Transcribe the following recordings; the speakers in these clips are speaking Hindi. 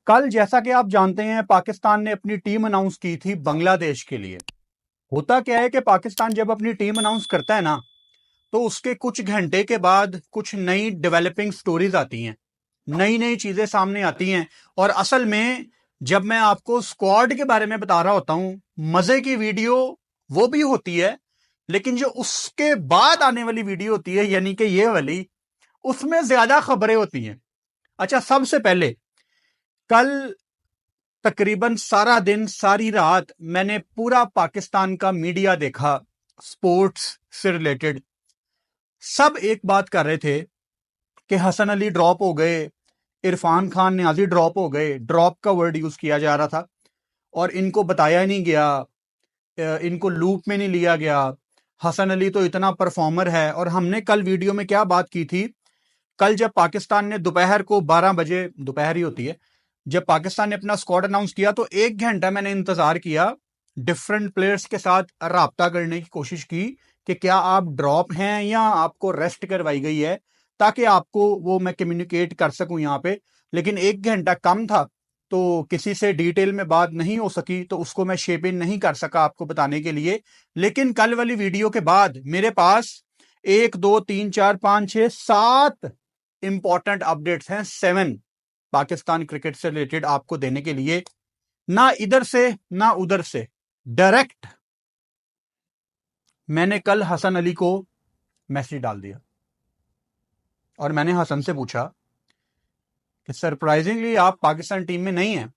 कल जैसा कि आप जानते हैं पाकिस्तान ने अपनी टीम अनाउंस की थी बांग्लादेश के लिए। होता क्या है कि पाकिस्तान जब अपनी टीम अनाउंस करता है ना, तो उसके कुछ घंटे के बाद कुछ नई डेवलपिंग स्टोरीज आती हैं, नई नई चीजें सामने आती हैं। और असल में जब मैं आपको स्क्वाड के बारे में बता रहा होता हूं, मजे की वीडियो वो भी होती है, लेकिन जो उसके बाद आने वाली वीडियो होती है, यानी कि ये वाली, उसमें ज्यादा खबरें होती हैं। अच्छा, सबसे पहले कल तकरीबन सारा दिन सारी रात मैंने पूरा पाकिस्तान का मीडिया देखा। स्पोर्ट्स से रिलेटेड सब एक बात कर रहे थे कि हसन अली ड्रॉप हो गए, इरफान खान नियाजी ड्रॉप हो गए। ड्रॉप का वर्ड यूज किया जा रहा था और इनको बताया नहीं गया, इनको लूप में नहीं लिया गया। हसन अली तो इतना परफॉर्मर है। और हमने कल वीडियो में क्या बात की थी, कल जब पाकिस्तान ने दोपहर को 12 बजे, दोपहर ही होती है, जब पाकिस्तान ने अपना स्क्वाड अनाउंस किया, तो 1 घंटा मैंने इंतजार किया, डिफरेंट प्लेयर्स के साथ राब्ता करने की कोशिश की कि क्या आप ड्रॉप हैं या आपको रेस्ट करवाई गई है, ताकि आपको वो मैं कम्युनिकेट कर सकूं यहां पे। लेकिन 1 घंटा कम था, तो किसी से डिटेल में बात नहीं हो सकी, तो उसको मैं शेप इन नहीं कर सका आपको बताने के लिए। लेकिन कल वाली वीडियो के बाद मेरे पास 1 2 3 4 5 6 7 इंपॉर्टेंट अपडेट्स हैं, 7 पाकिस्तान क्रिकेट से रिलेटेड आपको देने के लिए। ना इधर से ना उधर से, डायरेक्ट मैंने कल हसन अली को मैसेज डाल दिया और मैंने हसन से पूछा कि सरप्राइजिंगली आप पाकिस्तान टीम में नहीं हैं,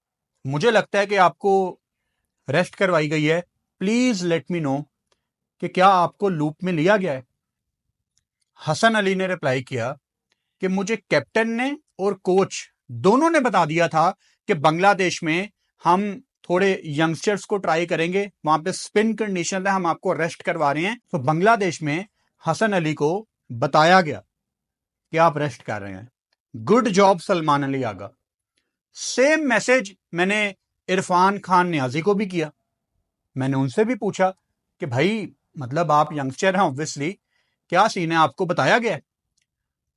मुझे लगता है कि आपको रेस्ट करवाई गई है, प्लीज लेट मी नो कि क्या आपको लूप में लिया गया है। हसन अली ने रिप्लाई किया कि मुझे कैप्टन ने और कोच दोनों ने बता दिया था कि बांग्लादेश में हम थोड़े यंगस्टर्स को ट्राई करेंगे, वहां पे स्पिन कंडीशन है, हम आपको रेस्ट करवा रहे हैं। तो बांग्लादेश में हसन अली को बताया गया कि आप रेस्ट कर रहे हैं। Good job Salman Ali Agha. Same message मैंने इरफान खान नियाजी को भी किया। मैंने उनसे भी पूछा कि भाई, मतलब आप यंगस्टर हैं ऑब्वियसली, क्या सीन है, आपको बताया गया?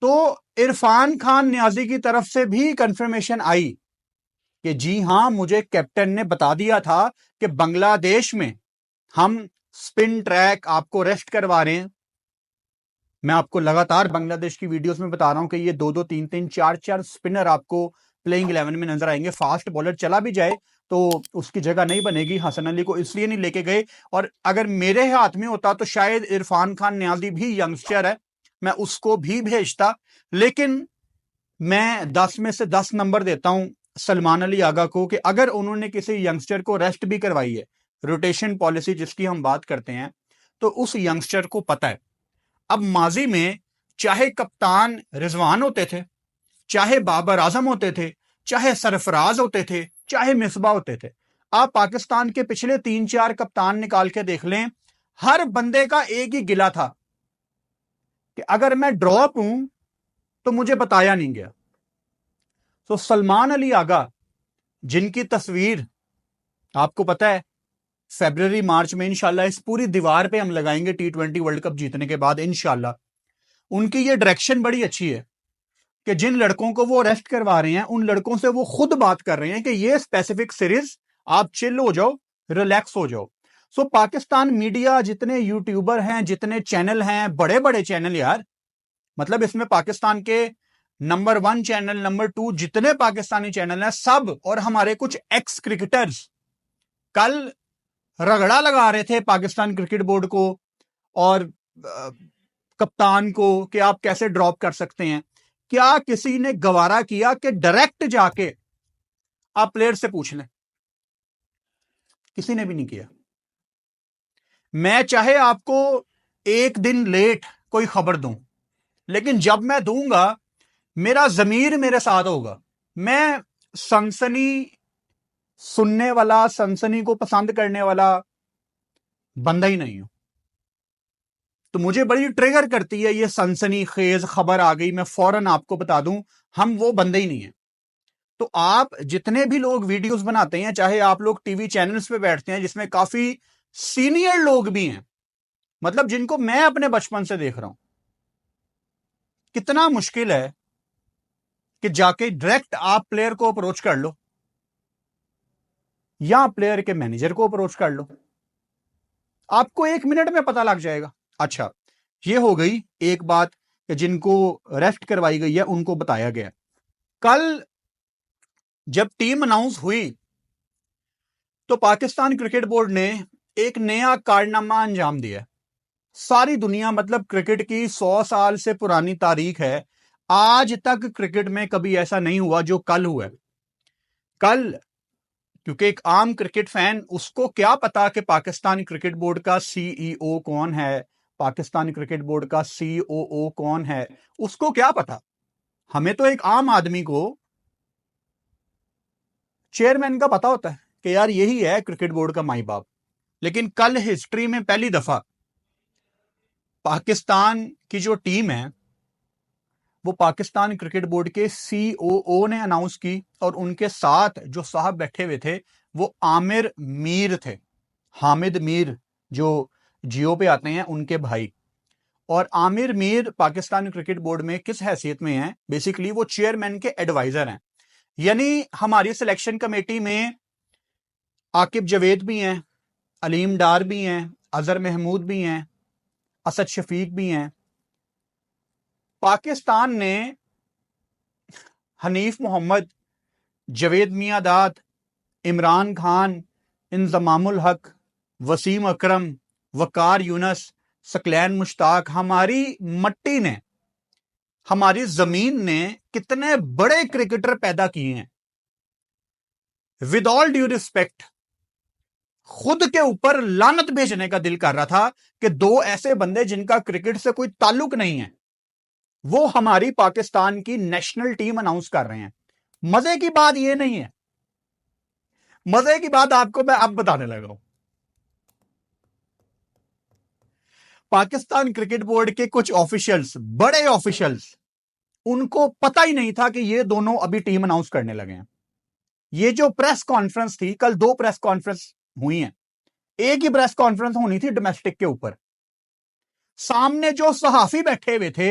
तो इरफान खान नियाजी की तरफ से भी कंफर्मेशन आई कि जी हां, मुझे कैप्टन ने बता दिया था कि बांग्लादेश में हम स्पिन ट्रैक आपको रेस्ट करवा रहे हैं। मैं आपको लगातार बांग्लादेश की वीडियोस में बता रहा हूं कि ये 2 2 3 3 4 4 स्पिनर आपको प्लेइंग 11 में नजर आएंगे। फास्ट बॉलर चला भी जाए तो उसकी जगह नहीं बनेगी। हसन अली को इसलिए नहीं लेके गए, और अगर मेरे हाथ में होता तो शायद इरफान खान नियाजी भी यंगस्टर है, मैं उसको भी भेजता। लेकिन मैं 10 में से 10 नंबर देता हूं सलमान अली आगा को कि अगर उन्होंने किसी यंगस्टर को रेस्ट भी करवाई है, रोटेशन पॉलिसी जिसकी हम बात करते हैं, तो उस यंगस्टर को पता है। अब माजी में चाहे कप्तान रिजवान होते थे, चाहे बाबर आजम होते थे, चाहे सरफराज होते थे, चाहे मिसबा होते थे, आप पाकिस्तान के पिछले 3 4 कप्तान निकाल के देख लें, हर बंदे का एक ही गिला था कि अगर मैं ड्रॉप हूं तो मुझे बताया नहीं गया। तो सलमान अली आगा, जिनकी तस्वीर आपको पता है फरवरी मार्च में इंशाल्लाह इस पूरी दीवार पे हम लगाएंगे T20 वर्ल्ड कप जीतने के बाद इंशाल्लाह, उनकी ये डायरेक्शन बड़ी अच्छी है कि जिन लड़कों को वो रेस्ट करवा रहे हैं, उन लड़कों से वो खुद बात कर रहे हैं कि ये स्पेसिफिक सीरीज आप चिल हो जाओ, रिलैक्स हो जाओ। सो पाकिस्तान मीडिया, जितने यूट्यूबर हैं, जितने चैनल हैं, बड़े बड़े चैनल यार, मतलब इसमें पाकिस्तान के नंबर 1 चैनल, नंबर 2, जितने पाकिस्तानी चैनल हैं सब, और हमारे कुछ एक्स क्रिकेटर्स कल रगड़ा लगा रहे थे पाकिस्तान क्रिकेट बोर्ड को और कप्तान को कि आप कैसे ड्रॉप कर सकते हैं। क्या किसी ने गवारा किया कि डायरेक्ट जाके आप प्लेयर से पूछ लें? किसी ने भी नहीं किया। मैं चाहे आपको एक दिन लेट कोई खबर दूं, लेकिन जब मैं दूंगा मेरा जमीर मेरे साथ होगा। मैं सनसनी सुनने वाला, सनसनी को पसंद करने वाला बंदा ही नहीं हूं। तो मुझे बड़ी ट्रिगर करती है ये सनसनी खेज खबर आ गई, मैं फौरन आपको बता दूं, हम वो बंदे ही नहीं है। तो आप जितने भी लोग वीडियोस बनाते हैं, चाहे आप लोग टीवी चैनल्स पे बैठते हैं जिसमें काफी सीनियर लोग भी हैं, मतलब जिनको मैं अपने बचपन से देख रहा हूं, कितना मुश्किल है कि जाके डायरेक्ट आप प्लेयर को अप्रोच कर लो या प्लेयर के मैनेजर को अप्रोच कर लो, आपको 1 मिनट में पता लग जाएगा। अच्छा, ये हो गई एक बात कि जिनको रेस्ट करवाई गई है उनको बताया गया। कल जब टीम अनाउंस हुई तो पाकिस्तान क्रिकेट बोर्ड ने एक नया कारनामा अंजाम दिया। सारी दुनिया, मतलब क्रिकेट की 100 साल से पुरानी तारीख है, आज तक क्रिकेट में कभी ऐसा नहीं हुआ जो कल हुआ है। कल, क्योंकि एक आम क्रिकेट फैन, उसको क्या पता कि पाकिस्तान क्रिकेट बोर्ड का सीईओ कौन है, पाकिस्तान क्रिकेट बोर्ड का सीओओ कौन है, उसको क्या पता। हमें तो एक आम आदमी को चेयरमैन का पता होता है कि यार यही है क्रिकेट बोर्ड का माई बाप। लेकिन कल हिस्ट्री में पहली दफा पाकिस्तान की जो टीम है वो पाकिस्तान क्रिकेट बोर्ड के सीओओ ने अनाउंस की, और उनके साथ जो साहब बैठे हुए थे वो आमिर मीर थे, हामिद मीर जो जियो पे आते हैं उनके भाई। और आमिर मीर पाकिस्तान क्रिकेट बोर्ड में किस हैसियत में है? बेसिकली वो चेयरमैन के एडवाइजर हैं। यानी हमारी सिलेक्शन कमेटी में आकिब जवेद भी हैं, अलीम डार भी हैं, अजहर महमूद भी हैं, असद शफीक भी हैं। पाकिस्तान ने हनीफ मोहम्मद, जवेद मियादाद, इमरान खान, इंजमामुल हक, वसीम अकरम, वकार यूनस, सकलैन मुश्ताक, हमारी मट्टी ने, हमारी जमीन ने कितने बड़े क्रिकेटर पैदा किए हैं। विद ऑल ड्यू रिस्पेक्ट, खुद के ऊपर लानत भेजने का दिल कर रहा था कि दो ऐसे बंदे जिनका क्रिकेट से कोई ताल्लुक नहीं है वो हमारी पाकिस्तान की नेशनल टीम अनाउंस कर रहे हैं। मजे की बात यह नहीं है, मजे की बात आपको मैं अब बताने लगा हूं। पाकिस्तान क्रिकेट बोर्ड के कुछ ऑफिशियल्स, बड़े ऑफिशियल्स, उनको पता ही नहीं था कि ये दोनों अभी टीम अनाउंस करने लगे हैं। ये जो प्रेस कॉन्फ्रेंस थी, कल 2 प्रेस कॉन्फ्रेंस हुई हैं। एक ही प्रेस कॉन्फ्रेंस होनी थी डोमेस्टिक के ऊपर। सामने जो सहाफी बैठे हुए थे,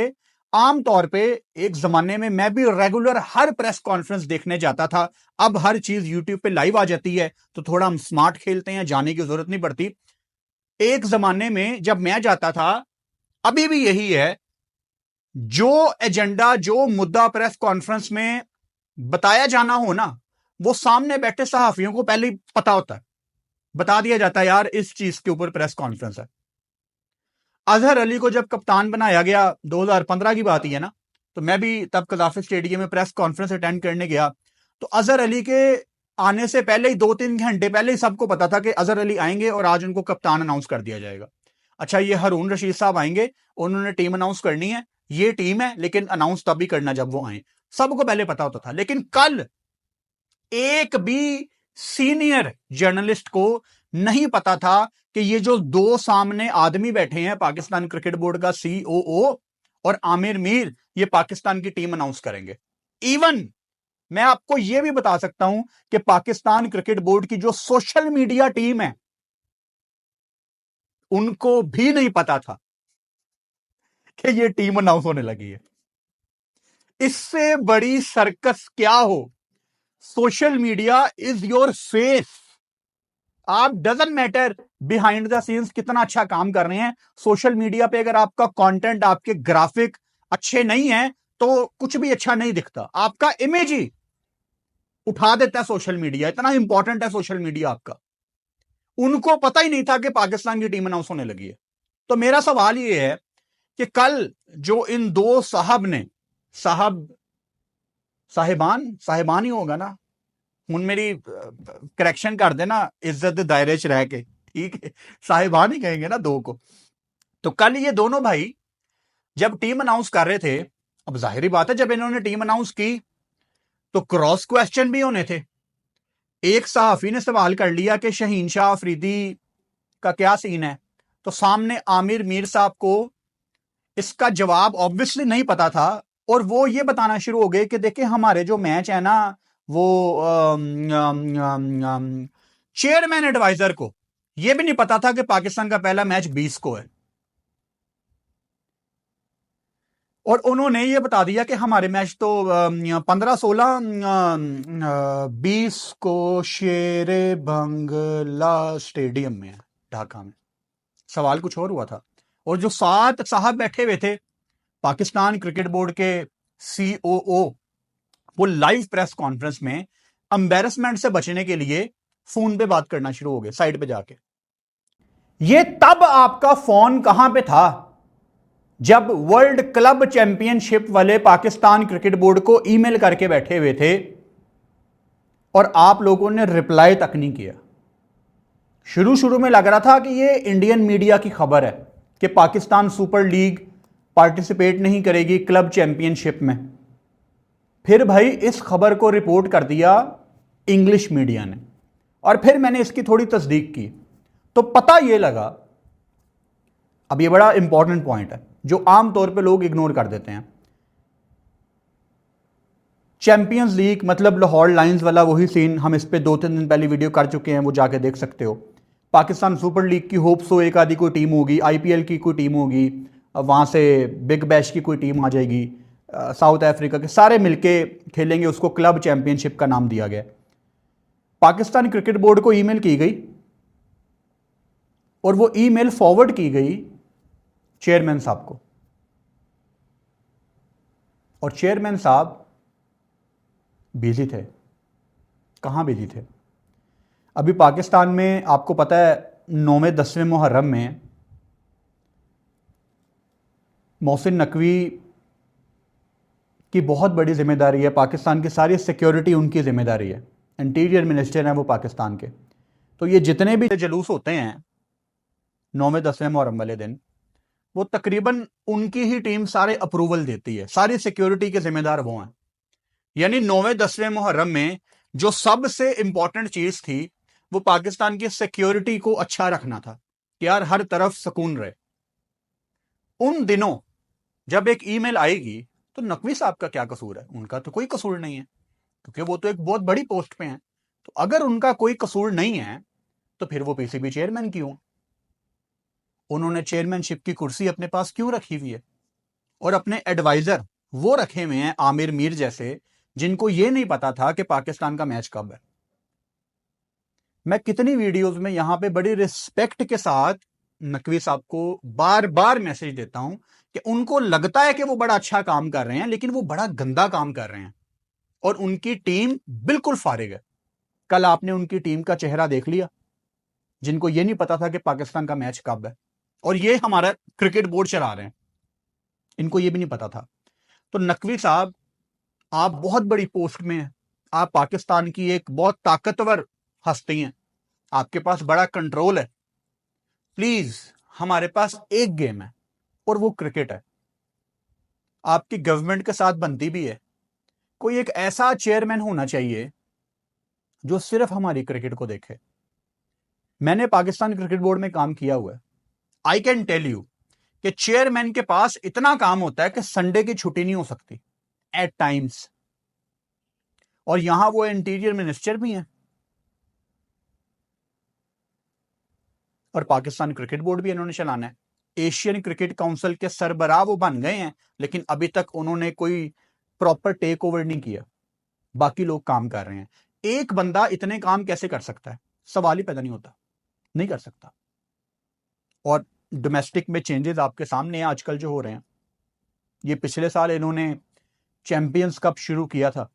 आमतौर पे एक जमाने में मैं भी रेगुलर हर प्रेस कॉन्फ्रेंस देखने जाता था। अब हर चीज यूट्यूब पे लाइव आ जाती है तो थोड़ा हम स्मार्ट खेलते हैं, जाने की जरूरत नहीं पड़ती। एक जमाने में जब मैं जाता था, अभी भी यही है, जो एजेंडा, जो मुद्दा प्रेस कॉन्फ्रेंस में बताया जाना हो ना, वो सामने बैठे सहाफियों को पहले ही पता होता है, बता दिया जाता है यार इस चीज के ऊपर प्रेस कॉन्फ्रेंस है। अजहर अली को जब कप्तान बनाया गया, 2015 की बात ही है ना, तो मैं भी तब कजाफी स्टेडियम में प्रेस कॉन्फ्रेंस अटेंड करने गया। तो अजहर अली के आने से पहले ही 2-3 घंटे पहले ही सबको पता था कि अजहर अली आएंगे और आज उनको कप्तान अनाउंस कर दिया जाएगा। अच्छा, ये हारून रशीद साहब आएंगे, उन्होंने टीम अनाउंस करनी है, ये टीम है, लेकिन अनाउंस तभी करना जब वो आए। सबको पहले पता होता था। लेकिन कल एक भी सीनियर जर्नलिस्ट को नहीं पता था कि ये जो 2 सामने आदमी बैठे हैं, पाकिस्तान क्रिकेट बोर्ड का सीओओ और आमिर मीर, ये पाकिस्तान की टीम अनाउंस करेंगे। इवन मैं आपको यह भी बता सकता हूं कि पाकिस्तान क्रिकेट बोर्ड की जो सोशल मीडिया टीम है, उनको भी नहीं पता था कि यह टीम अनाउंस होने लगी है। इससे बड़ी सर्कस क्या हो? Social media is your face. आप, doesn't matter behind the scenes कितना अच्छा काम कर रहे हैं, सोशल मीडिया पे अगर आपका कंटेंट, आपके ग्राफिक अच्छे नहीं है तो कुछ भी अच्छा नहीं दिखता। आपका इमेज ही उठा देता है सोशल मीडिया, इतना इंपॉर्टेंट है सोशल मीडिया आपका। उनको पता ही नहीं था कि पाकिस्तान की टीम अनाउंस होने लगी है। तो मेरा सवाल यह है कि कल जो इन 2 साहब ने, साहिबान ही होगा ना, हुन मेरी करेक्शन कर देना इज्जत दे दायरे च रह के, ठीक है, साहिबान ही कहेंगे ना 2 को। तो कल ये दोनों भाई जब टीम अनाउंस कर रहे थे, अब जाहिर बात है जब इन्होंने टीम अनाउंस की तो क्रॉस क्वेश्चन भी होने थे। एक सहाफी ने सवाल कर लिया कि शहीन शाह अफरीदी का क्या सीन है, तो सामने आमिर मीर साहब को इसका जवाब ऑब्वियसली नहीं पता था, और वो ये बताना शुरू हो गए कि देखिए हमारे जो मैच है ना, वो चेयरमैन एडवाइजर को यह भी नहीं पता था कि पाकिस्तान का पहला मैच 20 को है। और उन्होंने ये बता दिया कि हमारे मैच तो 15-16 20 को शेरे बंगला स्टेडियम में है, ढाका में। सवाल कुछ और हुआ था। और जो 7 साहब बैठे हुए थे पाकिस्तान क्रिकेट बोर्ड के COO, वो लाइव प्रेस कॉन्फ्रेंस में एम्बेरसमेंट से बचने के लिए फोन पे बात करना शुरू हो गए साइड पे जाके। ये तब आपका फोन कहां पे था जब वर्ल्ड क्लब चैंपियनशिप वाले पाकिस्तान क्रिकेट बोर्ड को ईमेल करके बैठे हुए थे और आप लोगों ने रिप्लाई तक नहीं किया। शुरू शुरू में लग रहा था कि ये इंडियन मीडिया की खबर है कि पाकिस्तान सुपर लीग पार्टिसिपेट नहीं करेगी क्लब चैंपियनशिप में। फिर भाई इस खबर को रिपोर्ट कर दिया इंग्लिश मीडिया ने, और फिर मैंने इसकी थोड़ी तस्दीक की तो पता ये लगा, अब ये बड़ा इंपॉर्टेंट पॉइंट है जो आमतौर पे लोग इग्नोर कर देते हैं। चैंपियंस लीग मतलब लाहौर लायंस वाला वही सीन, हम इस पे 2-3 दिन पहले वीडियो कर चुके हैं, वो जाके देख सकते हो। पाकिस्तान सुपर लीग की होप्स हो एक आधी कोई टीम होगी, IPL की कोई टीम होगी, वहां से बिग बैश की कोई टीम आ जाएगी, साउथ अफ्रीका के सारे मिलके खेलेंगे, उसको क्लब चैंपियनशिप का नाम दिया गया। पाकिस्तान क्रिकेट बोर्ड को ईमेल की गई और वो ईमेल फॉरवर्ड की गई चेयरमैन साहब को, और चेयरमैन साहब बिजी थे। कहां बिजी थे? अभी पाकिस्तान में आपको पता है 9वें-10वें मुहर्रम में मोहसिन नकवी की बहुत बड़ी जिम्मेदारी है, पाकिस्तान की सारी सिक्योरिटी उनकी जिम्मेदारी है, इंटीरियर मिनिस्टर हैं वो पाकिस्तान के। तो ये जितने भी जलूस होते हैं 9वें-10वें मुहर्रम वाले दिन, वो तकरीबन उनकी ही टीम सारे अप्रूवल देती है, सारी सिक्योरिटी के जिम्मेदार वो हैं। यानी 9वें-10वें मुहर्रम में जो सबसे इंपॉर्टेंट चीज थी वो पाकिस्तान की सिक्योरिटी को अच्छा रखना था कि यार हर तरफ सुकून रहे। उन दिनों जब एक ईमेल आएगी तो नकवी साहब का क्या कसूर है? उनका तो कोई कसूर नहीं है, क्योंकि वो तो एक बहुत बड़ी पोस्ट पे हैं। तो अगर उनका कोई कसूर नहीं है तो फिर वो PCB चेयरमैन क्यों? उन्होंने चेयरमैनशिप की कुर्सी अपने पास क्यों रखी हुई है? और अपने एडवाइजर वो रखे हुए हैं आमिर मीर जैसे, जिनको ये नहीं पता था कि पाकिस्तान का मैच कब है। मैं कितनी वीडियोस में यहां पे बड़ी रिस्पेक्ट के साथ नकवी साहब को बार बार मैसेज देता हूं कि उनको लगता है कि वो बड़ा अच्छा काम कर रहे हैं, लेकिन वो बड़ा गंदा काम कर रहे हैं और उनकी टीम बिल्कुल फारिग है। कल आपने उनकी टीम का चेहरा देख लिया, जिनको ये नहीं पता था कि पाकिस्तान का मैच कब है, और ये हमारा क्रिकेट बोर्ड चला रहे हैं, इनको ये भी नहीं पता था। तो नकवी साहब, आप बहुत बड़ी पोस्ट में हैं, आप पाकिस्तान की एक बहुत ताकतवर हस्ती हैं, आपके पास बड़ा कंट्रोल है। प्लीज, हमारे पास एक गेम है और वो क्रिकेट है, आपकी गवर्नमेंट के साथ बनती भी है। कोई एक ऐसा चेयरमैन होना चाहिए जो सिर्फ हमारी क्रिकेट को देखे। मैंने पाकिस्तान क्रिकेट बोर्ड में काम किया हुआ है, आई कैन टेल यू कि चेयरमैन के पास इतना काम होता है कि संडे की छुट्टी नहीं हो सकती एट टाइम्स। और यहां वो इंटीरियर मिनिस्टर भी हैं और पाकिस्तान क्रिकेट बोर्ड भी इन्होंने चलाना है। एशियन क्रिकेट काउंसिल के सरबराह वो बन गए हैं, लेकिन अभी तक उन्होंने कोई प्रॉपर टेक ओवर नहीं किया, बाकी लोग काम कर रहे हैं। एक बंदा इतने काम कैसे कर सकता है? सवाल ही पैदा नहीं होता, नहीं कर सकता। और डोमेस्टिक में चेंजेस आपके सामने आजकल जो हो रहे हैं, ये पिछले साल इन्होंने चैंपियंस कप शुरू किया था,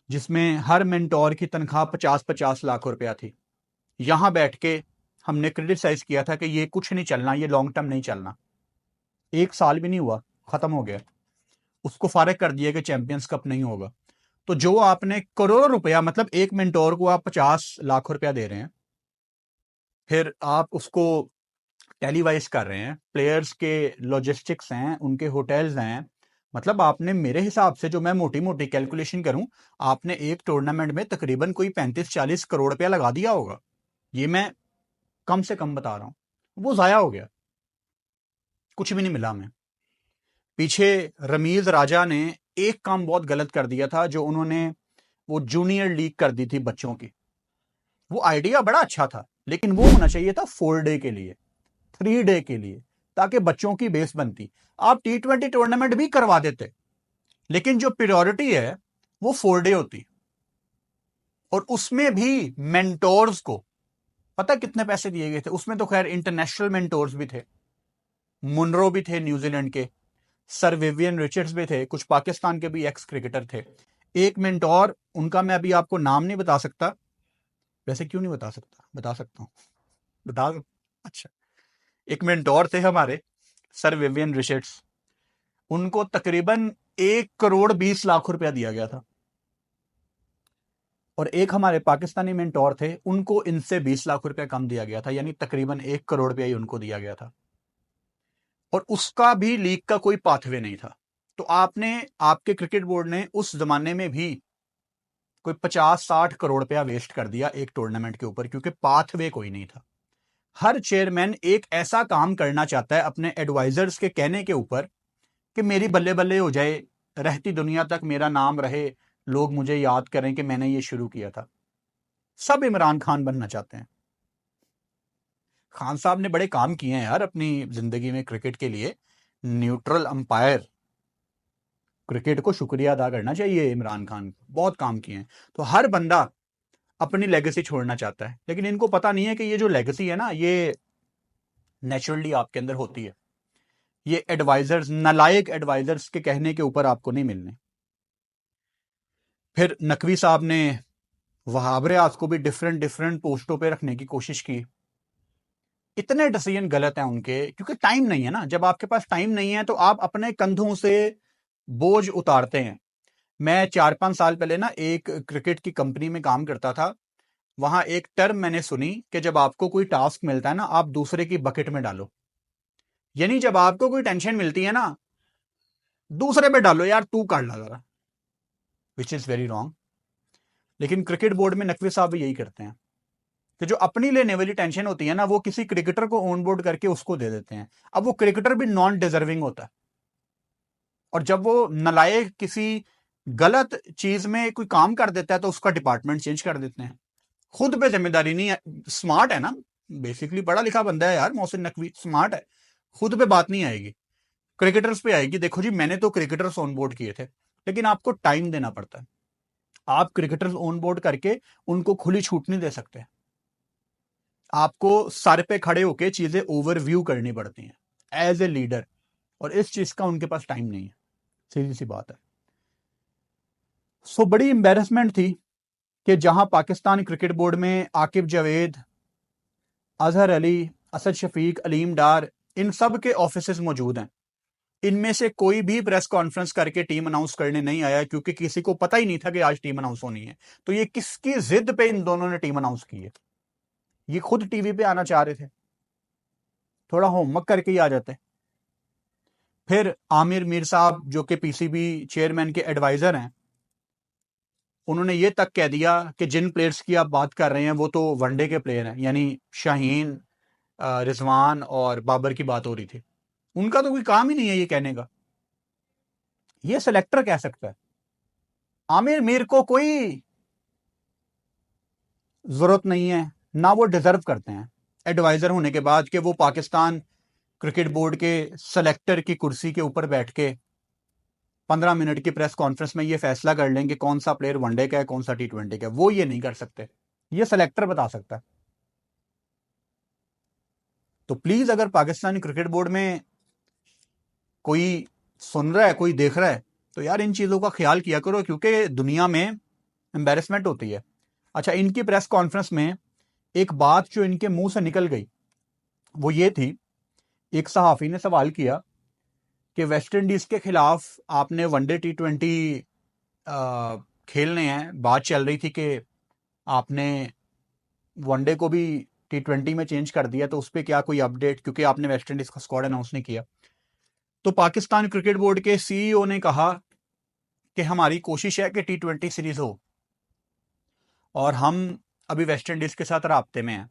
जिसमें हर मेंटोर की तनख्वाह 50-50 लाख रुपया थी। यहां बैठ के हमने क्रिटिसाइज किया था कि ये कुछ नहीं चलना, ये लॉन्ग टर्म नहीं चलना। 1 साल भी नहीं हुआ, खत्म हो गया, उसको फारिग कर दिया कि चैंपियंस कप नहीं होगा। तो जो आपने करोड़ों रुपया, मतलब एक मेंटोर को आप 50 लाख रुपया दे रहे हैं, फिर आप उसको टेलीवाइज कर रहे हैं, प्लेयर्स के लॉजिस्टिक्स हैं, उनके होटल्स हैं, मतलब आपने, मेरे हिसाब से जो मैं मोटी मोटी कैलकुलेशन करूं, आपने एक टूर्नामेंट में तकरीबन कोई 35-40 करोड़ रुपया लगा दिया होगा। ये मैं कम से कम बता रहा हूं, वो जाया हो गया, कुछ भी नहीं मिला हमें। पीछे रमीज राजा ने एक काम बहुत गलत कर दिया था, जो उन्होंने वो जूनियर लीग कर दी थी बच्चों की। वो आइडिया बड़ा अच्छा था, लेकिन वो होना चाहिए था 4 डे के लिए, 3 डे के लिए, ताकि बच्चों की बेस बनती। आप T20 टूर्नामेंट भी करवा देते, लेकिन जो प्रायोरिटी है वो 4 डे होती, और उसमें भी मेंटोर्स को पता कितने पैसे दिए गए थे। उसमें तो खैर इंटरनेशनल मेंटोर्स भी थे, मुनरो भी थे न्यूजीलैंड के, सर विवियन रिचर्ड्स भी थे, कुछ पाकिस्तान के भी एक्स क्रिकेटर थे। एक मेंटोर, उनका मैं अभी आपको नाम नहीं बता सकता, वैसे क्यों नहीं बता सकता, बता सकता हूं, बता। अच्छा, एक मेंटोर थे हमारे, सर विवियन रिचर्ड्स, उनको तकरीबन 1 करोड़ 20 लाख रुपया दिया गया था। और एक हमारे पाकिस्तानी मेंटोर थे, उनको इनसे 20 लाख रुपया कम दिया गया था, यानी तकरीबन 1 करोड़ रुपया ही उनको दिया गया था, और उसका भी लीग का कोई पाथवे नहीं था। तो आपके क्रिकेट बोर्ड ने उस जमाने में भी कोई 50-60 करोड़ रुपया वेस्ट कर दिया एक टूर्नामेंट के ऊपर, क्योंकि पाथवे कोई नहीं था। हर चेयरमैन एक ऐसा काम करना चाहता है अपने एडवाइजर्स के कहने के ऊपर कि मेरी बल्ले बल्ले हो जाए, रहती दुनिया तक मेरा नाम रहे, लोग मुझे याद करें कि मैंने ये शुरू किया था। सब इमरान खान बनना चाहते हैं। खान साहब ने बड़े काम किए हैं यार अपनी जिंदगी में क्रिकेट के लिए, न्यूट्रल अंपायर। क्रिकेट को शुक्रिया अदा करना चाहिए इमरान खान को, बहुत काम किए हैं। तो हर बंदा अपनी लेगेसी छोड़ना चाहता है, लेकिन इनको पता नहीं है कि ये जो लेगेसी है ना, ये नेचुरली आपके अंदर होती है। ये एडवाइजर्स, नालायक एडवाइजर्स के कहने के ऊपर आपको नहीं मिलने। फिर नकवी साहब ने वहाब रियाज को भी डिफरेंट डिफरेंट पोस्टों पे रखने की कोशिश की। इतने डिसीजन गलत हैं उनके, क्योंकि टाइम नहीं है ना। जब आपके पास टाइम नहीं है तो आप अपने कंधों से बोझ उतारते हैं। मैं 4-5 साल पहले ना एक क्रिकेट की कंपनी में काम करता था। वहां एक टर्म मैंने सुनी कि जब आपको कोई टास्क मिलता है ना, आप दूसरे की बकेट में डालो। यानी जब आपको कोई टेंशन मिलती है ना, दूसरे पे डालो, यार तू कर ला जरा, विच इज वेरी रॉन्ग। लेकिन क्रिकेट बोर्ड में नकवी साहब भी यही करते हैं कि जो अपनी लेने वाली टेंशन होती है ना, वो किसी क्रिकेटर को ऑन बोर्ड करके उसको दे देते हैं। अब वो क्रिकेटर भी नॉन डिजर्विंग होता है, और जब वो नलायक किसी गलत चीज में कोई काम कर देता है तो उसका डिपार्टमेंट चेंज कर देते हैं। खुद पे जिम्मेदारी नहीं है। स्मार्ट है ना, बेसिकली पढ़ा लिखा बंदा है यार मोहसिन नकवी, स्मार्ट है। खुद पे बात नहीं आएगी, क्रिकेटर्स पे आएगी। देखो जी, मैंने तो क्रिकेटर्स ऑन बोर्ड किए थे, लेकिन आपको टाइम देना पड़ता है। आप क्रिकेटर्स ऑन बोर्ड करके उनको खुली छूट नहीं दे सकते। आपको सर पे खड़े होकर चीजें ओवरव्यू करनी पड़ती हैं एज ए लीडर, और इस चीज का उनके पास टाइम नहीं है, सीधी सी बात है। सो बड़ी एम्बेरसमेंट थी कि जहां पाकिस्तान क्रिकेट बोर्ड में आकिब जावेद, अजहर अली, असद शफीक, अलीम डार, इन सब के ऑफिस मौजूद हैं। इनमें से कोई भी प्रेस कॉन्फ्रेंस करके टीम अनाउंस करने नहीं आया, क्योंकि किसी को पता ही नहीं था कि आज टीम अनाउंस होनी है। तो ये किसकी जिद पे इन दोनों ने टीम अनाउंस की है? ये खुद टीवी पे आना चाह रहे थे, थोड़ा होमवर्क करके ही आ जाते। फिर आमिर मीर साहब, जो कि पीसीबी चेयरमैन के एडवाइजर हैं, उन्होंने ये तक कह दिया कि जिन प्लेयर्स की आप बात कर रहे हैं वो तो वनडे के प्लेयर हैं, यानी शाहीन, रिजवान और बाबर की बात हो रही थी। उनका तो कोई काम ही नहीं है ये कहने का। ये सेलेक्टर कह सकता है। आमिर मीर को कोई जरूरत नहीं है, ना वो डिजर्व करते हैं एडवाइजर होने के बाद कि वो पाकिस्तान क्रिकेट बोर्ड के सेलेक्टर की कुर्सी के ऊपर बैठ के 15 मिनट की प्रेस कॉन्फ्रेंस में ये फैसला कर लेंगे कौन सा प्लेयर वनडे का है, कौन सा T20 का है। वो ये नहीं कर सकते, ये सेलेक्टर बता सकता है। तो प्लीज, अगर पाकिस्तानी क्रिकेट बोर्ड में कोई सुन रहा है, कोई देख रहा है, तो यार इन चीजों का ख्याल किया करो, क्योंकि दुनिया में एम्बेरसमेंट होती है। अच्छा, इनकी प्रेस कॉन्फ्रेंस में एक बात जो इनके मुंह से निकल गई वो ये थी, एक सहाफी ने सवाल किया कि वेस्ट इंडीज के खिलाफ आपने वनडे T20 खेलने हैं, बात चल रही थी कि आपने वनडे को भी T20 में चेंज कर दिया, तो उस पर क्या कोई अपडेट, क्योंकि आपने वेस्ट इंडीज का स्क्वाड अनाउंस नहीं किया। तो पाकिस्तान क्रिकेट बोर्ड के CEO ने कहा कि हमारी कोशिश है कि T20 सीरीज हो, और हम अभी वेस्ट इंडीज के साथ राब्ते में हैं।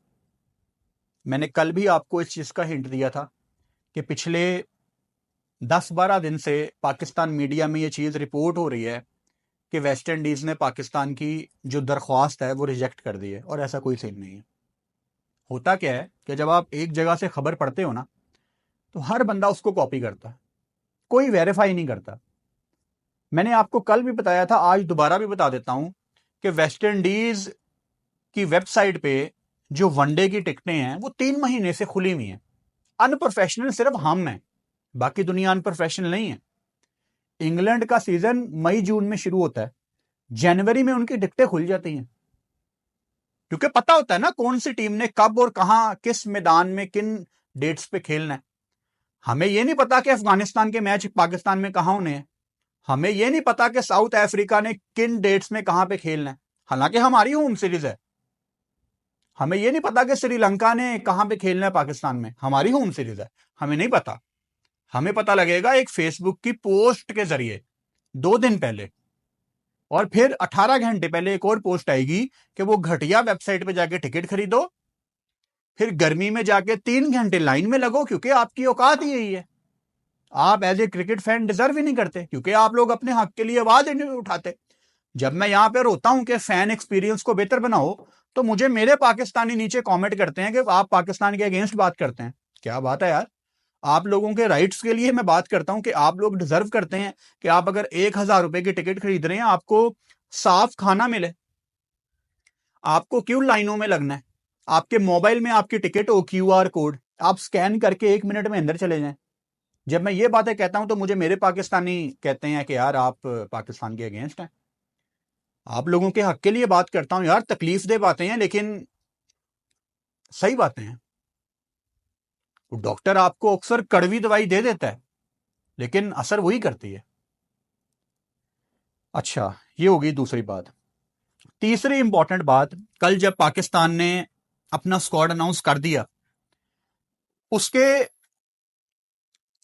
मैंने कल भी आपको इस चीज का हिंट दिया था कि पिछले 10-12 दिन से पाकिस्तान मीडिया में ये चीज रिपोर्ट हो रही है कि वेस्ट इंडीज ने पाकिस्तान की जो दरख्वास्त है वो रिजेक्ट कर दी है, और ऐसा कोई सीन नहीं है। होता क्या है कि जब आप एक जगह से खबर पढ़ते हो ना, तो हर बंदा उसको कॉपी करता है, कोई वेरीफाई नहीं करता। मैंने आपको कल भी बताया था, आज दोबारा भी बता देता हूं कि वेस्ट इंडीज की वेबसाइट पे जो वनडे की टिकटें हैं वो 3 महीने से खुली हुई हैं। अनप्रोफेशनल सिर्फ हम हैं, बाकी दुनिया अनप्रोफेशनल नहीं है। इंग्लैंड का सीजन मई जून में शुरू होता है, जनवरी में उनकी टिकटें खुल जाती हैं, क्योंकि पता होता है ना कौन सी टीम ने कब और कहां किस मैदान में किन डेट्स पे खेलना है। हमें यह नहीं पता कि अफगानिस्तान के मैच पाकिस्तान में कहां होने हैं, हमें यह नहीं पता कि साउथ अफ्रीका ने किन डेट्स में कहां पे खेलना है, हालांकि हमारी होम सीरीज है। हमें यह नहीं पता कि श्रीलंका ने कहां पे खेलना है पाकिस्तान में, हमारी होम सीरीज है, हमें नहीं पता। हमें पता लगेगा एक फेसबुक की पोस्ट के जरिए 2 दिन पहले, और फिर 18 घंटे पहले एक और पोस्ट आएगी कि वो घटिया वेबसाइट पे जाके टिकट खरीदो, फिर गर्मी में जाके 3 घंटे लाइन में लगो, क्योंकि आपकी औकात ही यही है। आप as a cricket fan deserve ही नहीं करते, क्योंकि आप लोग अपने हक के लिए आवाज ही नहीं उठाते। जब मैं यहां पे रोता हूं कि फैन एक्सपीरियंस को बेहतर बनाओ, तो मुझे मेरे पाकिस्तानी नीचे कमेंट करते हैं कि आप पाकिस्तान के अगेंस्ट बात करते हैं। क्या बात है यार, आप लोगों के राइट्स के लिए मैं बात करता हूं कि आप लोग डिजर्व करते हैं कि आप अगर 1,000 रुपए की टिकट खरीद रहे हैं, आपको साफ खाना मिले। आपको क्यों लाइनों में लगना है? आपके मोबाइल में आपकी टिकट हो, QR कोड, आप स्कैन करके 1 मिनट में अंदर चले जाएं। जब मैं ये बातें कहता हूं तो मुझे मेरे पाकिस्तानी कहते हैं कि यार आप पाकिस्तान के अगेंस्ट हैं। आप लोगों के हक के लिए बात करता हूं यार, तकलीफ दे बातें हैं लेकिन सही बातें हैं। डॉक्टर आपको अक्सर कड़वी दवाई दे देता है, लेकिन असर वही करती है। अच्छा, ये होगी दूसरी बात। तीसरी इंपॉर्टेंट बात, कल जब पाकिस्तान ने अपना स्क्वाड अनाउंस कर दिया, उसके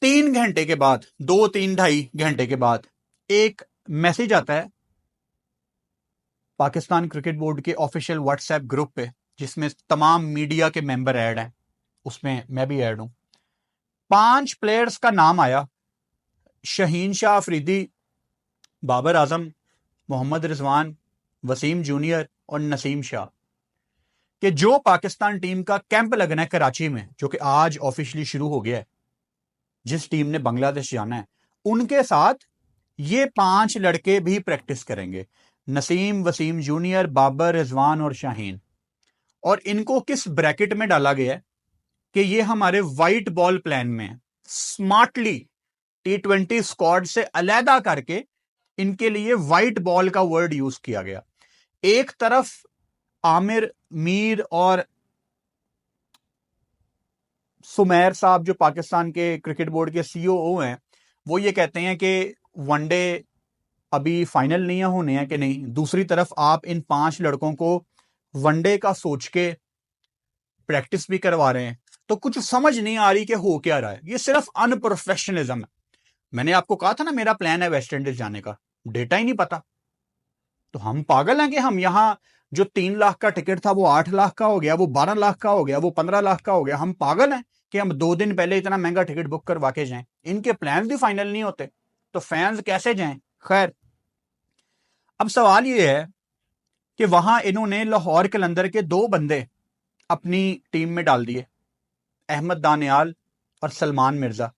3 घंटे के बाद, 2-3-2.5 घंटे के बाद एक मैसेज आता है पाकिस्तान क्रिकेट बोर्ड के ऑफिशियल व्हाट्सएप ग्रुप पे, जिसमें तमाम मीडिया के मेंबर ऐड हैं, उसमें मैं भी ऐड हूं। 5 प्लेयर्स का नाम आया, शहीन शाह अफरीदी, बाबर आजम, मोहम्मद रिजवान, वसीम जूनियर और नसीम शाह, कि जो पाकिस्तान टीम का कैंप लगना है कराची में, जो कि आज ऑफिशियली शुरू हो गया है, जिस टीम ने बांग्लादेश जाना है, उनके साथ ये 5 लड़के भी प्रैक्टिस करेंगे। नसीम, वसीम जूनियर, बाबर, रिजवान और शाहीन। और इनको किस ब्रैकेट में डाला गया है कि ये हमारे व्हाइट बॉल प्लान में स्मार्टली T20 स्क्वाड से अलहदा करके इनके लिए व्हाइट बॉल का वर्ड यूज किया गया। एक तरफ आमिर, मीर और सुमेर साहब, जो पाकिस्तान के क्रिकेट बोर्ड के COO हैं, वो ये कहते हैं कि वनडे अभी फाइनल नहीं होने हैं कि नहीं। दूसरी तरफ आप इन 5 लड़कों को वनडे का सोच के प्रैक्टिस भी करवा रहे हैं, तो कुछ समझ नहीं आ रही कि हो क्या रहा है। ये सिर्फ अनप्रोफेशनलिज्म है। मैंने आपको कहा था ना मेरा प्लान है वेस्ट इंडीज जाने का, डेटा ही नहीं पता। तो हम पागल हैं कि हम यहां जो 3 लाख का टिकट था वो 8 लाख का हो गया, वो 12 लाख का हो गया, वो 15 लाख का हो गया। हम पागल हैं कि हम 2 दिन पहले इतना महंगा टिकट बुक करवा के जाएं। इनके प्लान भी फाइनल नहीं होते तो फैंस कैसे जाएं? खैर, अब सवाल ये है कि वहां इन्होंने लाहौर कलंदर के 2 बंदे अपनी टीम में डाल दिए, अहमद दानियाल और सलमान मिर्जा।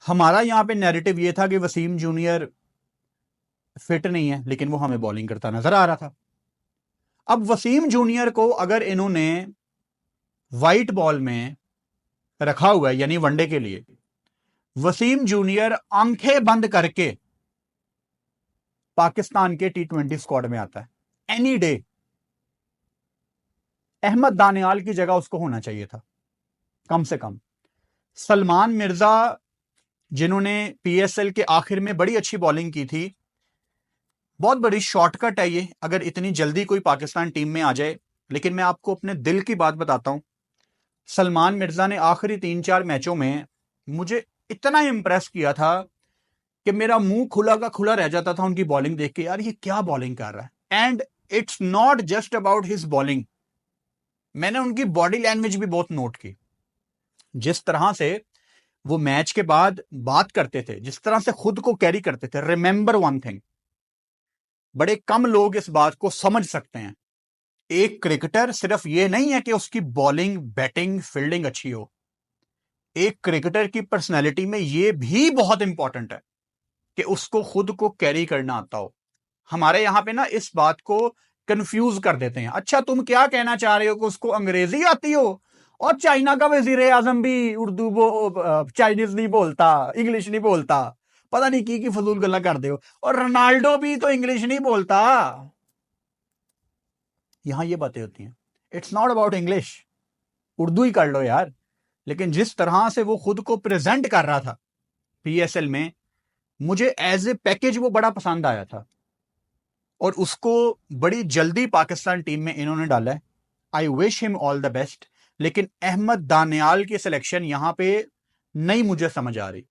हमारा यहां पे नैरेटिव ये था कि वसीम जूनियर फिट नहीं है, लेकिन वो हमें बॉलिंग करता नजर आ रहा था। अब वसीम जूनियर को अगर इन्होंने व्हाइट बॉल में रखा हुआ है, यानी वनडे के लिए, वसीम जूनियर आंखें बंद करके पाकिस्तान के T20 स्क्वाड में आता है एनी डे। अहमद दानियाल की जगह उसको होना चाहिए था कम से कम। सलमान मिर्जा, जिन्होंने PSL के आखिर में बड़ी अच्छी बॉलिंग की थी, बहुत बड़ी शॉर्टकट है ये अगर इतनी जल्दी कोई पाकिस्तान टीम में आ जाए। लेकिन मैं आपको अपने दिल की बात बताता हूं, सलमान मिर्जा ने आखिरी 3-4 मैचों में मुझे इतना इंप्रेस किया था कि मेरा मुंह खुला का खुला रह जाता था उनकी बॉलिंग देख के। यार ये क्या बॉलिंग कर रहा है। And it's not just about his bowling, मैंने उनकी बॉडी लैंग्वेज भी बहुत नोट की। जिस तरह से वो मैच के बाद बात करते थे, जिस तरह से खुद को कैरी करते थे। रिमेंबर वन थिंग, बड़े कम लोग इस बात को समझ सकते हैं। एक क्रिकेटर सिर्फ ये नहीं है कि उसकी बॉलिंग, बैटिंग, फील्डिंग अच्छी हो। एक क्रिकेटर की पर्सनैलिटी में ये भी बहुत इंपॉर्टेंट है कि उसको खुद को कैरी करना आता हो। हमारे यहां पे ना इस बात को कंफ्यूज कर देते हैं। अच्छा, तुम क्या कहना चाह रहे हो कि उसको अंग्रेजी आती हो? और चाइना का वजीर आजम भी चाइनीज नहीं बोलता, इंग्लिश नहीं बोलता, पता नहीं की फजूल गल्ला कर दे हो। और रोनाल्डो भी तो इंग्लिश नहीं बोलता। यहां ये बातें होती हैं। It's not about English, Urdu ही कर लो यार। लेकिन जिस तरह से वो खुद को प्रेजेंट कर रहा था पीएसएल में, मुझे एज ए पैकेज वो बड़ा पसंद आया था। और उसको बड़ी जल्दी पाकिस्तान टीम में इन्होंने डाला है। I wish him all the best. लेकिन अहमद दानियाल की सिलेक्शन यहां पे नहीं मुझे समझ आ रही।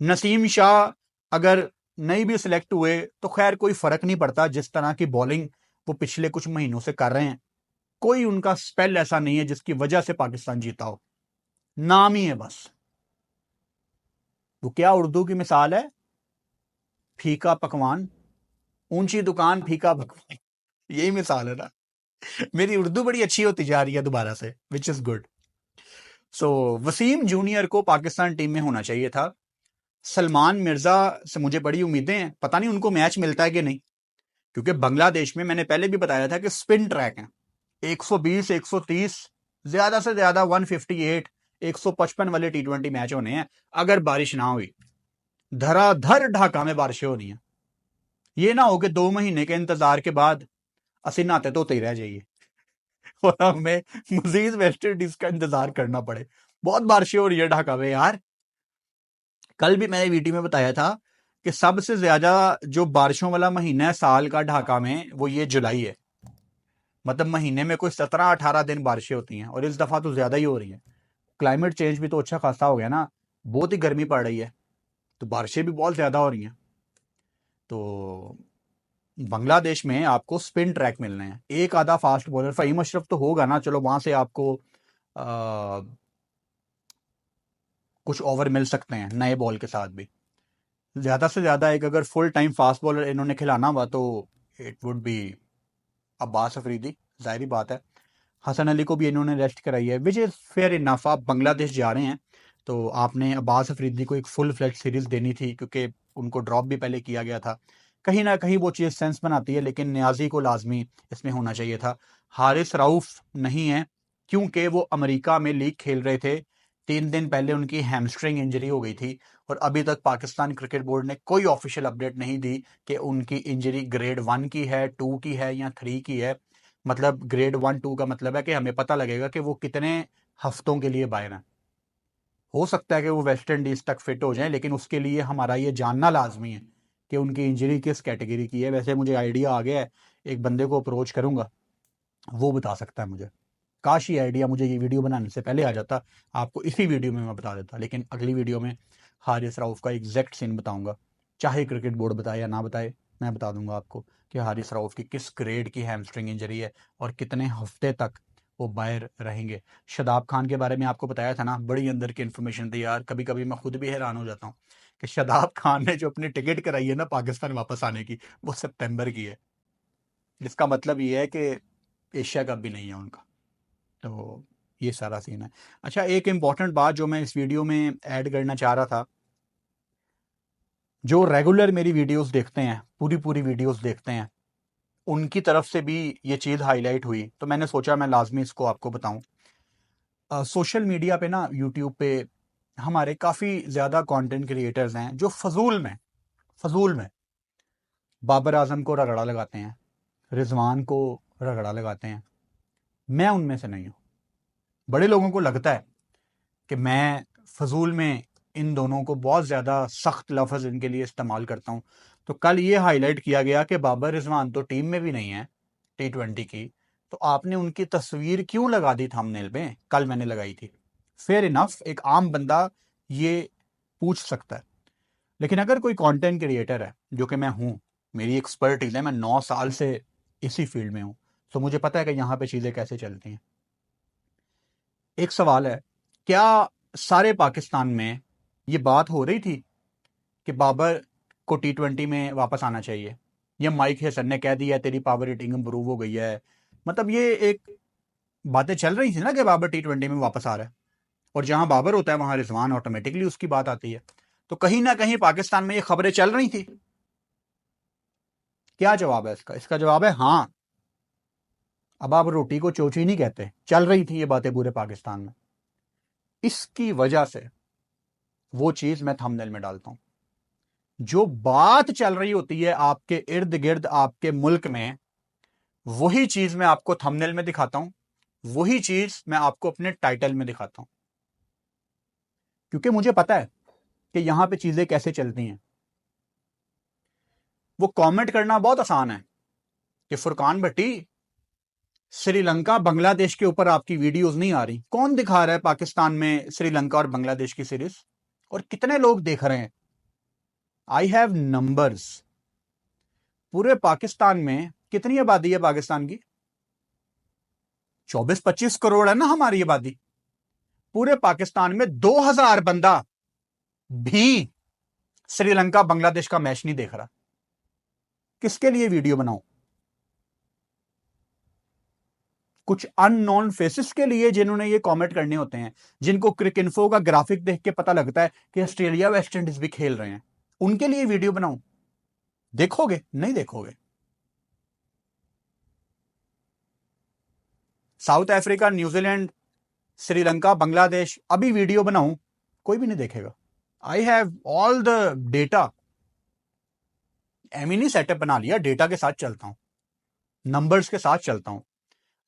नसीम शाह अगर नहीं भी सिलेक्ट हुए तो खैर कोई फर्क नहीं पड़ता। जिस तरह की बॉलिंग वो पिछले कुछ महीनों से कर रहे हैं, कोई उनका स्पेल ऐसा नहीं है जिसकी वजह से पाकिस्तान जीता हो। नाम ही है बस। तो क्या उर्दू की मिसाल है? फीका पकवान, ऊंची दुकान फीका पकवान, यही मिसाल है ना। मेरी उर्दू बड़ी अच्छी होती जा रही है दोबारा से, which is good. So Wasim junior को पाकिस्तान टीम में होना चाहिए था। सलमान मिर्जा से मुझे बड़ी उम्मीदें हैं, पता नहीं उनको मैच मिलता है कि नहीं, क्योंकि बांग्लादेश में मैंने पहले भी बताया था कि स्पिन ट्रैक है। 120, 130, ज्यादा से ज्यादा 158, 155 वाले टी20 मैच होने हैं अगर बारिश ना हुई। धराधर ढाका में बारिशें हो रही हैं। ये ना हो कि 2 महीने के इंतजार के बाद असी नहाते धोते ही रह जाइए और हमें मजीद वेस्ट इंडीज का इंतजार करना पड़े। बहुत बारिशें हो रही है ढाका में यार। कल भी मैंने वीडियो में बताया था कि सबसे ज्यादा जो बारिशों वाला महीना है साल का ढाका में, वो ये जुलाई है। मतलब महीने में कोई 17-18 दिन बारिशें होती हैं, और इस दफा तो ज्यादा ही हो रही हैं। क्लाइमेट चेंज भी तो अच्छा खासा हो गया ना, बहुत ही गर्मी पड़ रही है, तो बारिशें भी बहुत ज्यादा हो रही हैं। तो बांग्लादेश में आपको स्पिन ट्रैक मिलने हैं। एक आधा फास्ट बॉलर, फहीम अशरफ तो होगा ना, चलो वहां से आपको कुछ ओवर मिल सकते हैं नए बॉल के साथ भी। ज्यादा से ज्यादा एक अगर फुल टाइम फास्ट बॉलर इन्होंने खिलाना हुआ तो it would be Abbas Afridi, जाहिर बात है। हसन अली को भी इन्होंने रेस्ट कराई है, विच इज़ फेयर इनफ। आप बांग्लादेश जा रहे हैं तो आपने अब्बास अफरीदी को एक फुल फ्लैट सीरीज देनी थी, क्योंकि उनको ड्रॉप भी पहले किया गया था। कहीं ना कहीं वो चीज़ सेंस बनाती है, लेकिन न्याजी को लाजमी इसमें होना चाहिए था। हारिस राउफ नहीं है, क्योंकि वो अमेरिका में लीग खेल रहे थे। 3 दिन पहले उनकी हैमस्ट्रिंग इंजरी हो गई थी, और अभी तक पाकिस्तान क्रिकेट बोर्ड ने कोई ऑफिशियल अपडेट नहीं दी कि उनकी इंजरी ग्रेड 1 की है, 2 की है या 3 की है। मतलब ग्रेड 1 2 का मतलब है कि हमें पता लगेगा कि वो कितने हफ्तों के लिए बाहर हैं। हो सकता है कि वो वेस्ट इंडीज तक फिट हो जाए, लेकिन उसके लिए हमारा ये जानना लाजमी है कि उनकी इंजरी किस कैटेगरी की है। वैसे मुझे आइडिया आ गया है, एक बंदे को अप्रोच करूंगा, वो बता सकता है मुझे। काश ये आइडिया मुझे ये वीडियो बनाने से पहले आ जाता, आपको इसी वीडियो में मैं बता देता। लेकिन अगली वीडियो में हारिस राउफ का एग्जैक्ट सीन बताऊंगा, चाहे क्रिकेट बोर्ड बताए या ना बताए, मैं बता दूंगा आपको कि हारिस राउफ की किस ग्रेड की हैमस्ट्रिंग इंजरी है और कितने हफ्ते तक वो बाहर रहेंगे। शदाब खान के बारे में आपको बताया था ना, बड़ी अंदर की इन्फॉर्मेशन थी यार। कभी कभी मैं खुद भी हैरान हो जाता हूँ कि शदाब खान ने जो अपनी टिकट कराई है ना पाकिस्तान वापस आने की, वो सितंबर की है। जिसका मतलब ये है कि एशिया कप भी नहीं है उनका। तो ये सारा सीन है। अच्छा, एक इम्पॉर्टेंट बात जो मैं इस वीडियो में ऐड करना चाह रहा था, जो रेगुलर मेरी वीडियोस देखते हैं, पूरी पूरी वीडियोस देखते हैं, उनकी तरफ से भी ये चीज़ हाईलाइट हुई, तो मैंने सोचा मैं लाजमी इसको आपको बताऊं। सोशल मीडिया पे ना, यूट्यूब पे हमारे काफ़ी ज़्यादा कंटेंट क्रिएटर्स हैं जो फजूल में बाबर आजम को रगड़ा लगाते हैं, रिजवान को रगड़ा लगाते हैं। मैं उनमें से नहीं हूँ। बड़े लोगों को लगता है कि मैं फजूल में इन दोनों को बहुत ज़्यादा सख्त लफ्ज़ इनके लिए इस्तेमाल करता हूँ। तो कल ये हाईलाइट किया गया कि बाबर रिजवान तो टीम में भी नहीं है टी20 की, तो आपने उनकी तस्वीर क्यों लगा दी थंबनेल में? कल मैंने लगाई थी। फेयर इनफ, एक आम बंदा ये पूछ सकता है। लेकिन अगर कोई कंटेंट क्रिएटर है, जो कि मैं हूँ, मेरी एक्सपर्टीज है, मैं 9 साल से इसी फील्ड में हूँ, तो मुझे पता है कि यहाँ पे चीज़ें कैसे चलती हैं। एक सवाल है, क्या सारे पाकिस्तान में ये बात हो रही थी कि बाबर को टी20 में वापस आना चाहिए, या माइक हेसन ने कह दिया तेरी पावर रेटिंग इंप्रूव हो गई है? मतलब ये एक बातें चल रही थी ना कि बाबर टी20 में वापस आ रहा है। और जहां बाबर होता है वहां रिजवान, ऑटोमेटिकली उसकी बात आती है। तो कहीं ना कहीं पाकिस्तान में ये खबरें चल रही थी। क्या जवाब है इसका? इसका जवाब है हाँ। अब आप रोटी को चोची नहीं कहते, चल रही थी ये बातें पूरे पाकिस्तान में। इसकी वजह से वो चीज मैं थंबनेल में डालता हूं। जो बात चल रही होती है आपके इर्द गिर्द, आपके मुल्क में, वही चीज मैं आपको थंबनेल में दिखाता हूं, वही चीज मैं आपको अपने टाइटल में दिखाता हूं। क्योंकि मुझे पता है कि यहां पे चीजें कैसे चलती हैं। वो कमेंट करना बहुत आसान है कि फुरकान भट्टी, श्रीलंका बांग्लादेश के ऊपर आपकी वीडियोस नहीं आ रही। कौन दिखा रहा है पाकिस्तान में श्रीलंका और बांग्लादेश की सीरीज, और कितने लोग देख रहे हैं? I have numbers. पूरे पाकिस्तान में कितनी आबादी है पाकिस्तान की? 24-25 करोड़ है ना हमारी आबादी। पूरे पाकिस्तान में 2000 बंदा भी श्रीलंका बांग्लादेश का मैच नहीं देख रहा। किसके लिए वीडियो बनाऊं? कुछ अननोन फेसेस के लिए जिन्होंने ये कमेंट करने होते हैं, जिनको क्रिकइन्फो का ग्राफिक देख के पता लगता है कि ऑस्ट्रेलिया वेस्ट इंडीज भी खेल रहे हैं, उनके लिए वीडियो बनाऊं? देखोगे? नहीं देखोगे। South Africa, New Zealand, Sri Lanka, Bangladesh, अभी वीडियो बनाऊं, कोई भी नहीं देखेगा। I have all the data. एमिनी setup बना लिया, डेटा के साथ चलता हूं, नंबर्स के साथ चलता हूं।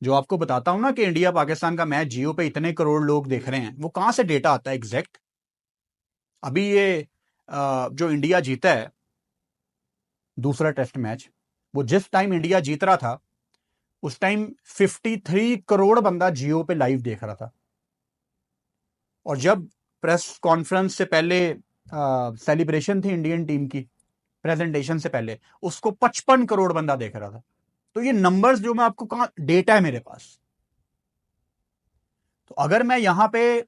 जो आपको बताता हूं ना कि इंडिया पाकिस्तान का मैच जियो पे इतने करोड़ लोग देख रहे हैं, वो कहां से डेटा आता है एग्जैक्ट? अभी ये जो इंडिया जीता है दूसरा टेस्ट मैच, वो जिस टाइम इंडिया जीत रहा था उस टाइम 53 करोड़ बंदा जियो पे लाइव देख रहा था। और जब प्रेस कॉन्फ्रेंस से पहले सेलिब्रेशन थी इंडियन टीम की, प्रेजेंटेशन से पहले, उसको 55 करोड़ बंदा देख रहा था। तो ये नंबर्स जो मैं आपको, कहां डेटा है मेरे पास। तो अगर मैं यहां पे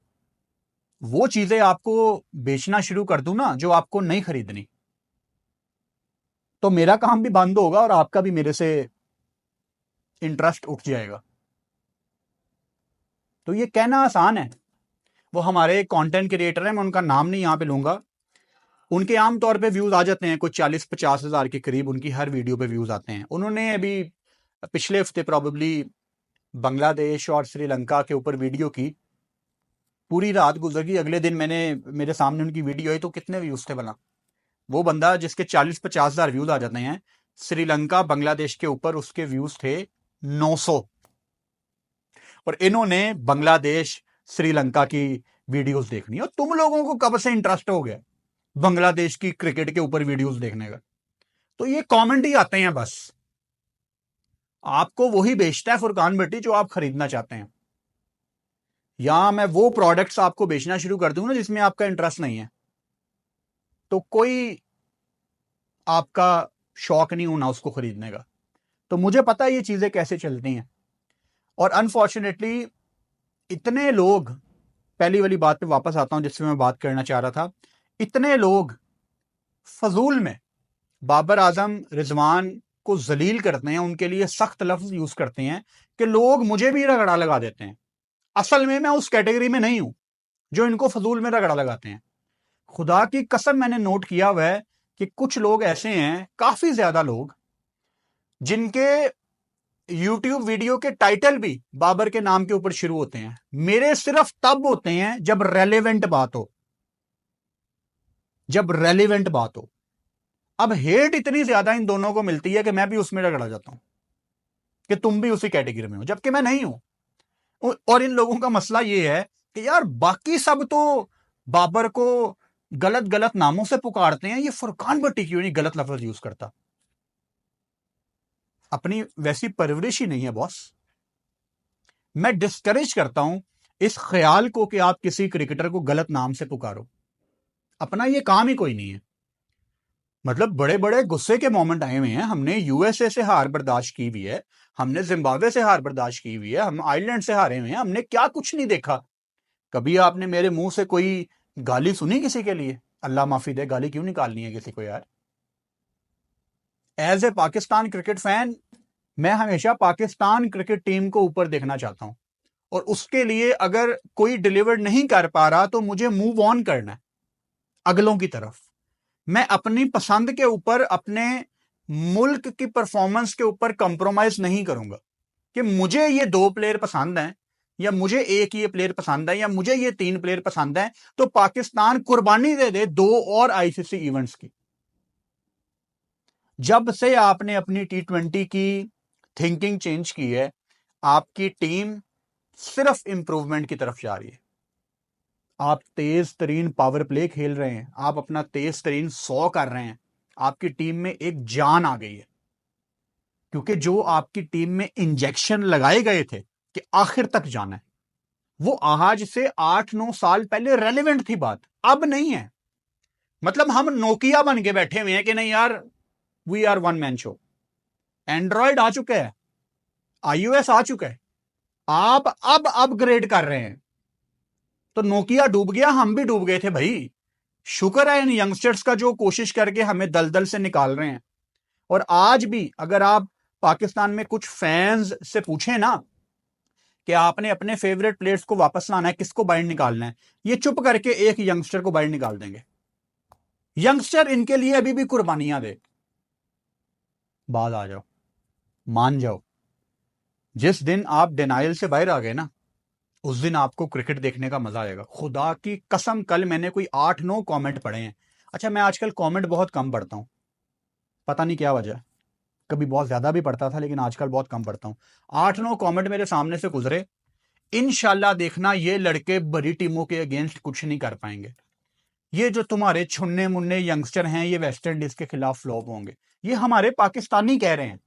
वो चीजें आपको बेचना शुरू कर दूं ना जो आपको नहीं खरीदनी, तो मेरा काम भी बंद होगा और आपका भी मेरे से इंटरेस्ट उठ जाएगा। तो ये कहना आसान है। वो हमारे कंटेंट क्रिएटर हैं, मैं उनका नाम नहीं यहां पे लूंगा, उनके आमतौर पे व्यूज आ जाते हैं कुछ 40-50 हजार के करीब, उनकी हर वीडियो पे व्यूज आते हैं। उन्होंने अभी पिछले हफ्ते प्रॉबेबली बांग्लादेश और श्रीलंका के ऊपर वीडियो की, पूरी रात गुजर गई, अगले दिन मेरे सामने उनकी वीडियो आई तो कितने व्यूज थे भला? वो बंदा जिसके 40-50 हजार व्यूज आ जाते हैं, श्रीलंका बांग्लादेश के ऊपर उसके व्यूज थे 900। और इन्होंने बांग्लादेश श्रीलंका की वीडियोस देखनी, और तुम लोगों को कब से इंटरेस्ट हो गया बांग्लादेश की क्रिकेट के ऊपर वीडियोस देखने का? तो ये कमेंट ही आते हैं बस। आपको वही बेचता है फुरकान भट्टी जो आप खरीदना चाहते हैं। या मैं वो प्रोडक्ट्स आपको बेचना शुरू कर दूं ना जिसमें आपका इंटरेस्ट नहीं है, तो कोई आपका शौक नहीं होना उसको खरीदने का। तो मुझे पता है ये चीजें कैसे चलती हैं। और अनफॉर्चुनेटली इतने लोग, पहली वाली बात पे वापस आता हूं जिससे मैं बात करना चाह रहा था, इतने लोग फजूल में बाबर आजम, रिजवान को जलील करते हैं, उनके लिए सख्त लफ्ज यूज करते हैं कि लोग मुझे भी रगड़ा लगा देते हैं। असल में मैं उस कैटेगरी में नहीं हूं जो इनको फजूल में रगड़ा लगाते हैं। खुदा की कसम मैंने नोट किया हुआ है कि कुछ लोग ऐसे हैं, काफी ज्यादा लोग, जिनके यूट्यूब वीडियो के टाइटल भी बाबर के नाम के ऊपर शुरू होते हैं। मेरे सिर्फ तब होते हैं जब रेलेवेंट बात हो, जब रेलेवेंट बात हो। अब हेट इतनी ज्यादा इन दोनों को मिलती है कि मैं भी उसमें रगड़ा जाता हूं कि तुम भी उसी कैटेगरी में हो, जबकि मैं नहीं हूं। और इन लोगों का मसला यह है कि यार बाकी सब तो बाबर को गलत गलत नामों से पुकारते हैं, ये फुरकान भट्टी क्यों नहीं गलत लफ्ज यूज करता? अपनी वैसी परवरिश ही नहीं है बॉस। मैं डिस्करेज करता हूं इस ख्याल को कि आप किसी क्रिकेटर को गलत नाम से पुकारो। अपना ये काम ही कोई नहीं है। मतलब बड़े बड़े गुस्से के मोमेंट आए हुए हैं, हमने यूएसए से हार बर्दाश्त की हुई है, हमने जिम्बाब्वे से हार बर्दाश्त की हुई है, हम आयरलैंड से हारे हुए हैं, हमने क्या कुछ नहीं देखा। कभी आपने मेरे मुंह से कोई गाली सुनी किसी के लिए? अल्लाह माफी दे, गाली क्यों निकालनी है किसी को यार? As a Pakistan cricket fan मैं हमेशा पाकिस्तान क्रिकेट टीम को ऊपर देखना चाहता हूं, और उसके लिए अगर कोई डिलीवर नहीं कर पा रहा तो मुझे मूव ऑन करना है अगलों की तरफ। मैं अपनी पसंद के ऊपर, अपने मुल्क की परफॉर्मेंस के ऊपर कंप्रोमाइज नहीं करूंगा कि मुझे ये 2 प्लेयर पसंद हैं या मुझे एक ये प्लेयर पसंद है या मुझे ये 3 प्लेयर पसंद है, तो पाकिस्तान कुर्बानी दे दे 2 और आईसीसी इवेंट्स की। जब से आपने अपनी T20 की थिंकिंग चेंज की है, आपकी टीम सिर्फ इंप्रूवमेंट की तरफ जा रही है। आप तेज तरीन पावर प्ले खेल रहे हैं, आप अपना तेज तरीन 100 कर रहे हैं, आपकी टीम में एक जान आ गई है। क्योंकि जो आपकी टीम में इंजेक्शन लगाए गए थे कि आखिर तक जाना है, वो आज से 8-9 साल पहले रेलेवेंट थी बात, अब नहीं है। मतलब हम नोकिया बन के बैठे हुए हैं कि नहीं यार, we are one man show. Android आ चुका है, iOS आ चुका है, आप अब अपग्रेड कर रहे हैं। तो नोकिया डूब गया, हम भी डूब गए थे भाई। शुक्र है इन यंगस्टर्स का जो कोशिश करके हमें दलदल से निकाल रहे हैं। और आज भी अगर आप पाकिस्तान में कुछ फैंस से पूछें ना कि आपने अपने फेवरेट प्लेयर्स को वापस लाना है, किसको बाहर निकालना है, ये चुप करके एक यंगस्टर को बाहर निकाल देंगे। यंगस्टर इनके लिए अभी भी कुर्बानियां दे। बात आ जाओ, मान जाओ। जिस दिन आप डिनाइल से बाहर आ गए ना, उस दिन आपको क्रिकेट देखने का मजा आएगा। खुदा की कसम, कल मैंने कोई 8-9 कमेंट पढ़े हैं। अच्छा, मैं आजकल कमेंट बहुत कम पढ़ता हूं, पता नहीं क्या वजह है। कभी बहुत ज्यादा भी पढ़ता था, लेकिन आजकल बहुत कम पढ़ता हूं। 8-9 कमेंट मेरे सामने से गुजरे। इंशाल्लाह देखना, ये लड़के बड़ी टीमों के अगेंस्ट कुछ नहीं कर पाएंगे। ये जो तुम्हारे छुन्ने मुन्ने यंगस्टर हैं, ये वेस्ट इंडीज के खिलाफ फ्लॉप होंगे। ये हमारे पाकिस्तानी कह रहे हैं,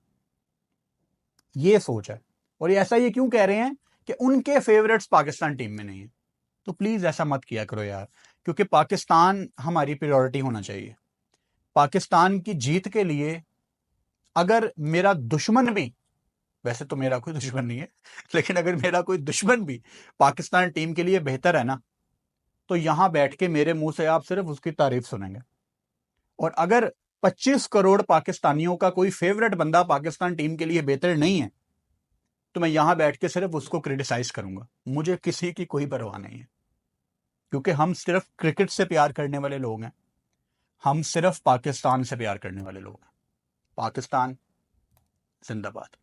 ये सोच है। और ये ऐसा ये क्यों कह रहे हैं कि उनके फेवरेट्स पाकिस्तान टीम में नहीं है। तो प्लीज ऐसा मत किया करो यार, क्योंकि पाकिस्तान हमारी प्रायोरिटी होना चाहिए। पाकिस्तान की जीत के लिए अगर मेरा दुश्मन भी, वैसे तो मेरा कोई दुश्मन नहीं है, लेकिन अगर मेरा कोई दुश्मन भी पाकिस्तान टीम के लिए बेहतर है ना, तो यहां बैठ के मेरे मुंह से आप सिर्फ उसकी तारीफ सुनेंगे। और अगर 25 करोड़ पाकिस्तानियों का कोई फेवरेट बंदा पाकिस्तान टीम के लिए बेहतर नहीं है, तो मैं यहां बैठ के सिर्फ उसको क्रिटिसाइज करूंगा। मुझे किसी की कोई परवाह नहीं है, क्योंकि हम सिर्फ क्रिकेट से प्यार करने वाले लोग हैं। हम सिर्फ पाकिस्तान से प्यार करने वाले लोग हैं। पाकिस्तान जिंदाबाद।